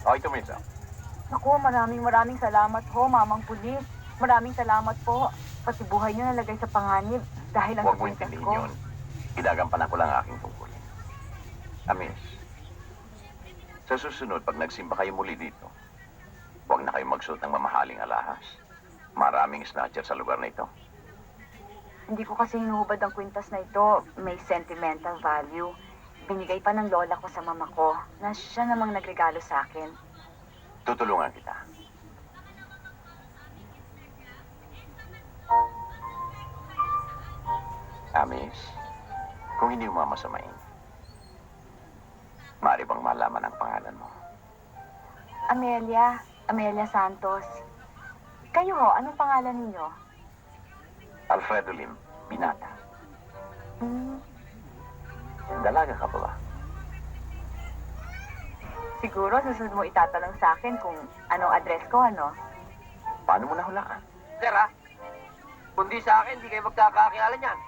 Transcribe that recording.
Okay, Teresa. Naku, maraming salamat ho, Mamang Pulis. Maraming salamat po. Pati buhay niyo nalagay sa panganib dahil lang Huwag sa mo kwintas intindihin ko. yun. Idagampanan ko lang ang aking tungkulin. Amis, sa susunod, pag nagsimba kayo muli dito, huwag na kayong magsuot ng mamahaling alahas. Maraming snatcher sa lugar na ito. Hindi ko kasi hinuhubad ang kwintas na ito. May sentimental value. Binigay pa ng lola ko sa mama ko na siya namang nagregalo sa akin. Tutulungan kita. Amis, kung hindi mo mamasamain, maaari bang malaman ang pangalan mo? Amelia Santos. Kayo ho, anong pangalan ninyo? Alfredo Lim, binata. Hmm, Dalaga ka pa ba? siguro susunod mo itatanong sa akin kung anong address ko, ano? Paano mo nahulaan? Sir, ha? Kundi sa akin, di kayo magkakakilala niyan.